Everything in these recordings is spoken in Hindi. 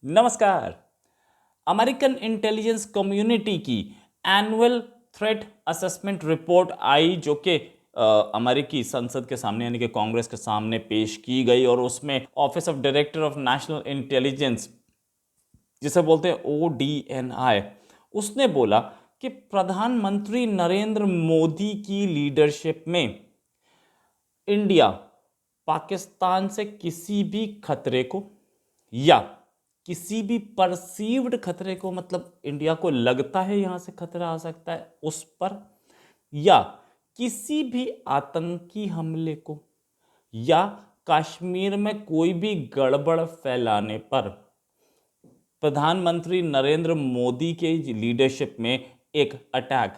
नमस्कार। अमेरिकन इंटेलिजेंस कम्युनिटी की एनुअल थ्रेट असेसमेंट रिपोर्ट आई, जो कि अमेरिकी संसद के सामने यानी कि कांग्रेस के सामने पेश की गई। और उसमें office of director of national intelligence, जिसे बोलते हैं ODNI, उसने बोला कि प्रधानमंत्री नरेंद्र मोदी की लीडरशिप में इंडिया पाकिस्तान से किसी भी खतरे को या किसी भी परसीव्ड खतरे को, मतलब इंडिया को लगता है यहां से खतरा आ सकता है उस पर, या किसी भी आतंकी हमले को, या कश्मीर में कोई भी गड़बड़ फैलाने पर प्रधानमंत्री नरेंद्र मोदी के लीडरशिप में एक अटैक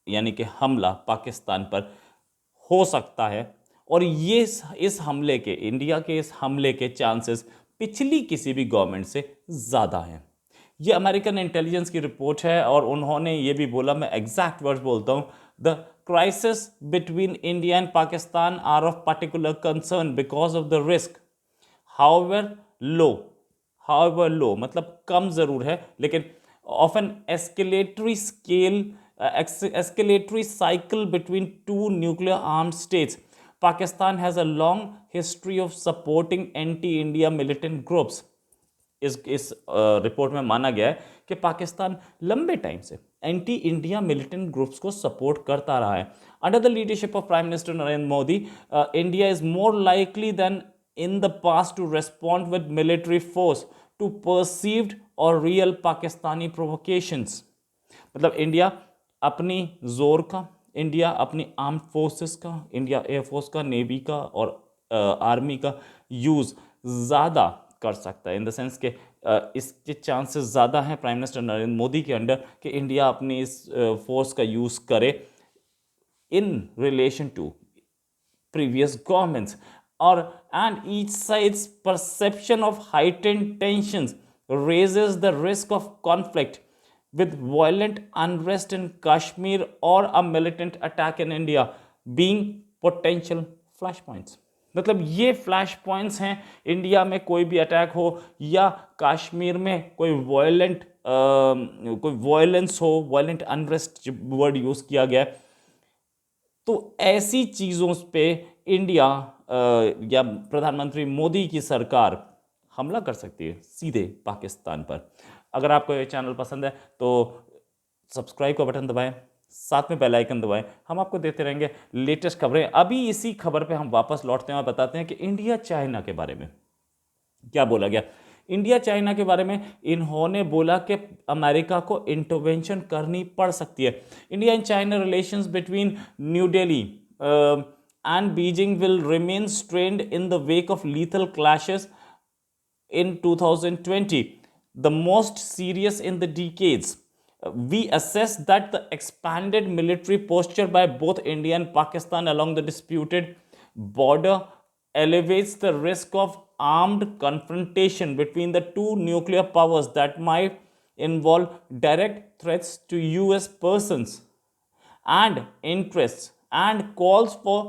यानी कि हमला पाकिस्तान पर हो सकता है। और ये इस हमले के, इंडिया के इस हमले के चांसेस पिछली किसी भी गवर्नमेंट से ज़्यादा हैं। ये अमेरिकन इंटेलिजेंस की रिपोर्ट है और उन्होंने ये भी बोला, मैं एग्जैक्ट वर्ड बोलता हूँ, the crisis between India and Pakistan are of particular concern because of the risk however low. However low मतलब कम ज़रूर है, लेकिन of an escalatory scale, escalatory cycle between two nuclear armed states. Pakistan has a long history of supporting anti-India militant groups. इस रिपोर्ट में माना गया है कि पाकिस्तान लंबे टाइम से एंटी इंडिया मिलिटेंट ग्रुप्स को सपोर्ट करता रहा है। Under the leadership of prime minister Narendra Modi, India is more likely than in the past to respond with military force to perceived or real Pakistani provocations. मतलब इंडिया अपनी जोर का, इंडिया अपनी आर्म फोर्सेस का, इंडिया एयरफोर्स का, नेवी का और आर्मी का यूज़ ज़्यादा कर सकता है, इन द सेंस के इसके चांसेस ज़्यादा हैं प्राइम मिनिस्टर नरेंद्र मोदी के अंडर कि इंडिया अपनी इस फोर्स का यूज़ करे in relation to previous governments, or and each side's perception of heightened tensions raises the risk of conflict with violent unrest in Kashmir or a militant attack in India being potential flashpoints. मतलब ये फ्लैश पॉइंट्स हैं, इंडिया में कोई भी अटैक हो या कश्मीर में कोई वायलेंस हो, वायलेंट अनरेस्ट वर्ड यूज़ किया गया है, तो ऐसी चीज़ों पे इंडिया या प्रधानमंत्री मोदी की सरकार हमला कर सकती है सीधे पाकिस्तान पर। अगर आपको ये चैनल पसंद है तो सब्सक्राइब का बटन दबाएं, साथ में बेल आइकन दबाएं। हम आपको देते रहेंगे लेटेस्ट खबरें। अभी इसी खबर पे हम वापस लौटते हैं और बताते हैं कि इंडिया चाइना के बारे में क्या बोला गया। इंडिया चाइना के बारे में इन्होंने बोला कि अमेरिका को इंटरवेंशन करनी पड़ सकती है। India and China relations between new Delhi and Beijing will remain strained in the wake of lethal clashes in 2020, the most serious in the decades. We assess that the expanded military posture by both India and Pakistan along the disputed border elevates the risk of armed confrontation between the two nuclear powers that might involve direct threats to US persons and interests and calls for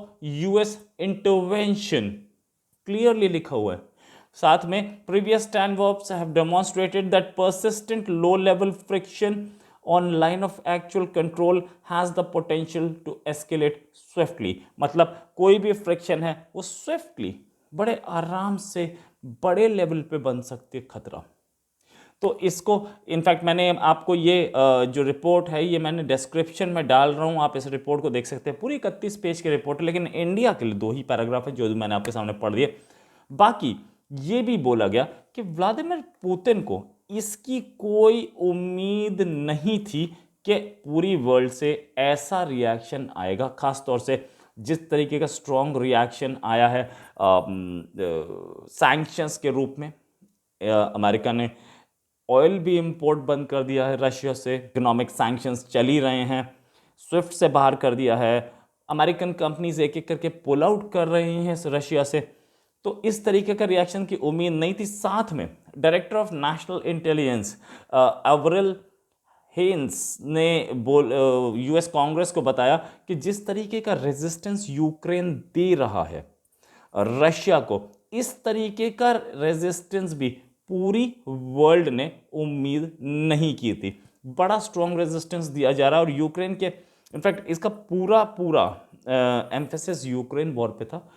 US intervention. Clearly लिखा हुआ है। साथ में previous stand-ups have demonstrated that persistent low-level friction on line of actual control has the potential to escalate swiftly. मतलब कोई भी फ्रिक्शन है वो swiftly, बड़े आराम से, बड़े लेवल पे बन सकती है खतरा। तो इसको इनफैक्ट मैंने आपको ये जो रिपोर्ट है ये मैंने डिस्क्रिप्शन में डाल रहा हूँ, आप इस रिपोर्ट को देख सकते हैं। पूरी 31 पेज की रिपोर्ट है, लेकिन इंडिया के लिए 2 ही पैराग्राफ है जो मैंने आपके सामने पढ़ दिए। बाकी ये भी बोला गया कि व्लादिमीर पुतिन को इसकी कोई उम्मीद नहीं थी कि पूरी वर्ल्ड से ऐसा रिएक्शन आएगा, खास तौर से जिस तरीके का स्ट्रॉन्ग रिएक्शन आया है सैंक्शंस के रूप में। अमेरिका ने ऑयल भी इंपोर्ट बंद कर दिया है रशिया से, इकोनॉमिक सैंक्शंस चल ही रहे हैं, स्विफ्ट से बाहर कर दिया है, अमेरिकन कंपनीज एक एक करके पुल आउट कर रही हैं रशिया से। तो इस तरीके का रिएक्शन की उम्मीद नहीं थी। साथ में director of national intelligence Avril Haines ने यूएस कांग्रेस को बताया कि जिस तरीके का रेजिस्टेंस यूक्रेन दे रहा है रशिया को, इस तरीके का रेजिस्टेंस भी पूरी वर्ल्ड ने उम्मीद नहीं की थी। बड़ा स्ट्रॉन्ग रेजिस्टेंस दिया जा रहा है और यूक्रेन के इनफैक्ट इसका पूरा पूरा एम्फेसिस यूक्रेन वॉर पे था।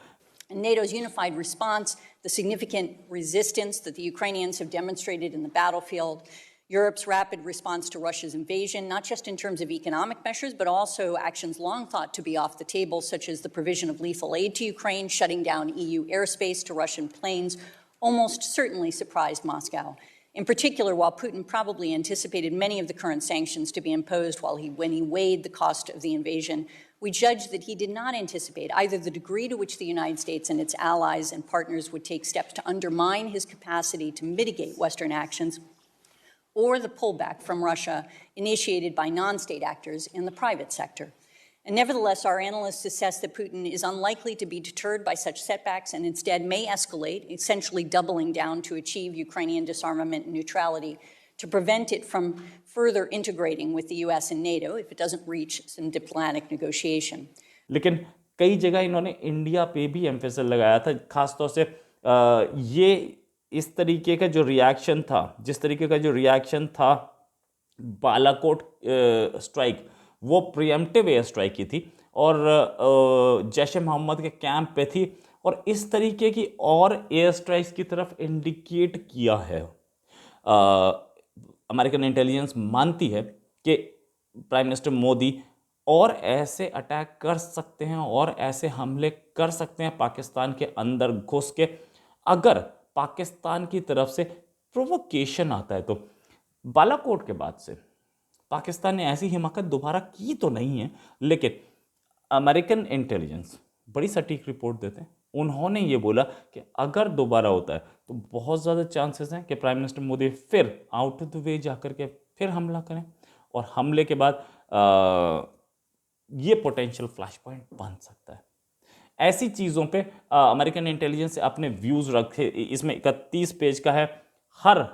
NATO's unified response, the significant resistance that the Ukrainians have demonstrated in the battlefield, Europe's rapid response to Russia's invasion, not just in terms of economic measures, but also actions long thought to be off the table, such as the provision of lethal aid to Ukraine, shutting down EU airspace to Russian planes, almost certainly surprised Moscow. In particular, while Putin probably anticipated many of the current sanctions to be imposed when he weighed the cost of the invasion, we judged that he did not anticipate either the degree to which the United States and its allies and partners would take steps to undermine his capacity to mitigate Western actions, or the pullback from Russia initiated by non-state actors in the private sector. And nevertheless, our analysts assess that Putin is unlikely to be deterred by such setbacks and instead may escalate, essentially doubling down to achieve Ukrainian disarmament and neutrality, to prevent it from further integrating with the US and NATO if it doesn't reach some diplomatic negotiation. लेकिन कई जगह इन्होंने इंडिया पे भी एम्फेसिस लगाया था, खासतौर से ये इस तरीके का जो रिएक्शन था, जिस तरीके का जो रिएक्शन था बालाकोट स्ट्राइक, वो प्रिएम्प्टिव एयर स्ट्राइक की थी और जैश ए मोहम्मद के कैंप पे थी और इस तरीके की और एयर स्ट्राइक्स की तरफ इंडिकेट किया है। अमेरिकन इंटेलिजेंस मानती है कि प्राइम मिनिस्टर मोदी और ऐसे अटैक कर सकते हैं और ऐसे हमले कर सकते हैं पाकिस्तान के अंदर घुस के, अगर पाकिस्तान की तरफ से प्रोवोकेशन आता है। तो बालाकोट के बाद से पाकिस्तान ने ऐसी हिमाकत दोबारा की तो नहीं है, लेकिन अमेरिकन इंटेलिजेंस बड़ी सटीक रिपोर्ट देते हैं। उन्होंने ये बोला कि अगर दोबारा होता है तो बहुत ज़्यादा चांसेस हैं कि प्राइम मिनिस्टर मोदी फिर आउट ऑफ द वे जाकर के फिर हमला करें और हमले के बाद ये पोटेंशियल फ्लैश पॉइंट बन सकता है। ऐसी चीज़ों पे अमेरिकन इंटेलिजेंस अपने व्यूज़ रखे। इसमें 31 पेज का है, हर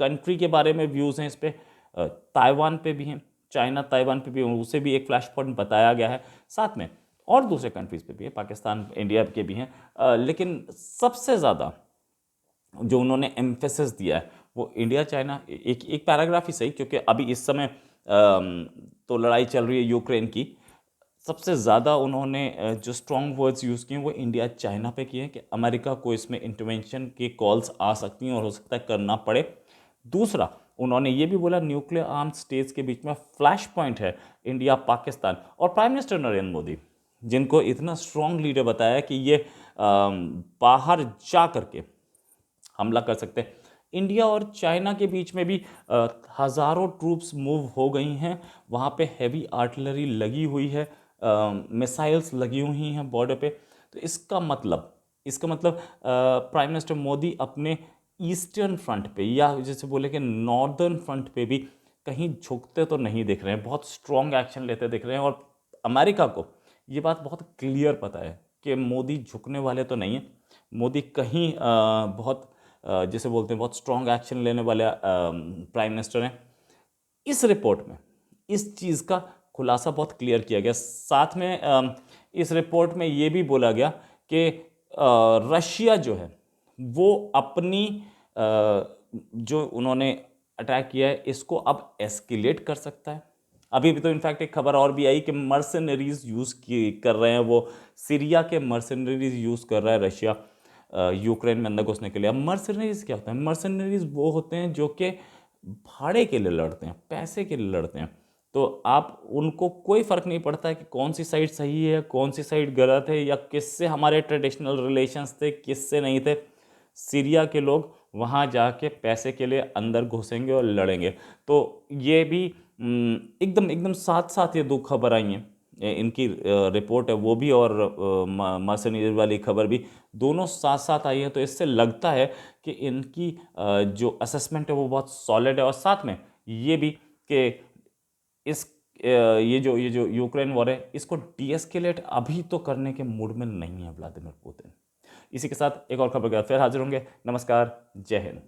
कंट्री के बारे में व्यूज़ हैं इस पे। ताइवान पे भी हैं, चाइना ताइवान पे भी, उसे भी एक फ्लैश पॉइंट बताया गया है। साथ में और दूसरे कंट्रीज़ पे भी है, पाकिस्तान इंडिया के भी हैं, लेकिन सबसे ज़्यादा जो उन्होंने एम्फेसिस दिया है वो इंडिया चाइना। एक पैराग्राफ ही सही, क्योंकि अभी इस समय तो लड़ाई चल रही है यूक्रेन की। सबसे ज़्यादा उन्होंने जो स्ट्रॉन्ग वर्ड्स यूज़ किए वो इंडिया चाइना पे किए हैं कि अमेरिका को इसमें इंटरवेंशन की कॉल्स आ सकती हैं और हो सकता है करना पड़े। दूसरा, उन्होंने ये भी बोला न्यूक्लियर आर्म्ड स्टेट्स के बीच में फ्लैश पॉइंट है इंडिया पाकिस्तान। और प्राइम मिनिस्टर नरेंद्र मोदी, जिनको इतना स्ट्रॉन्ग लीडर बताया कि ये बाहर जा करके हमला कर सकते हैं, इंडिया और चाइना के बीच में भी हज़ारों ट्रूप्स मूव हो गई हैं। वहाँ पे हैवी आर्टिलरी लगी हुई है, मिसाइल्स लगी हुई हैं बॉर्डर पे। तो इसका मतलब प्राइम मिनिस्टर मोदी अपने ईस्टर्न फ्रंट पे, या जैसे बोले कि नॉर्दर्न फ्रंट पे भी कहीं झुकते तो नहीं दिख रहे हैं, बहुत स्ट्रॉन्ग एक्शन लेते दिख रहे हैं। और अमेरिका को ये बात बहुत क्लियर पता है कि मोदी झुकने वाले तो नहीं हैं। मोदी कहीं बहुत जैसे बोलते हैं बहुत स्ट्रॉन्ग एक्शन लेने वाले प्राइम मिनिस्टर हैं। इस रिपोर्ट में इस चीज़ का खुलासा बहुत क्लियर किया गया। साथ में इस रिपोर्ट में ये भी बोला गया कि रशिया जो है वो अपनी जो उन्होंने अटैक किया है इसको अब एस्केलेट कर सकता है। अभी भी तो इनफैक्ट एक खबर और भी आई कि मर्सनरीज यूज़ कर रहे हैं, वो सीरिया के मर्सनरीज यूज़ कर रहा है रशिया यूक्रेन में अंदर घुसने के लिए। अब मर्सनरीज क्या होता है? मर्सनरीज वो होते हैं जो कि भाड़े के लिए लड़ते हैं, पैसे के लिए लड़ते हैं। तो आप उनको कोई फ़र्क नहीं पड़ता है कि कौन सी साइड सही है, कौन सी साइड गलत है, या किससे हमारे ट्रेडिशनल रिलेशंस थे, किससे नहीं थे। सीरिया के लोग वहाँ जाके पैसे के लिए अंदर घुसेंगे और लड़ेंगे। तो ये भी एकदम साथ साथ ये दो खबर आई हैं, इनकी रिपोर्ट है वो भी और मर्सनरीज वाली खबर भी, दोनों साथ साथ आई हैं। तो इससे लगता है कि इनकी जो असेसमेंट है वो बहुत सॉलिड है। और साथ में ये भी कि ये जो यूक्रेन वॉर है इसको डीएस्केलेट अभी तो करने के मूड में नहीं है व्लादिमीर पुतिन। इसी के साथ एक और खबर के साथ फिर हाजिर होंगे। नमस्कार, जय हिंद।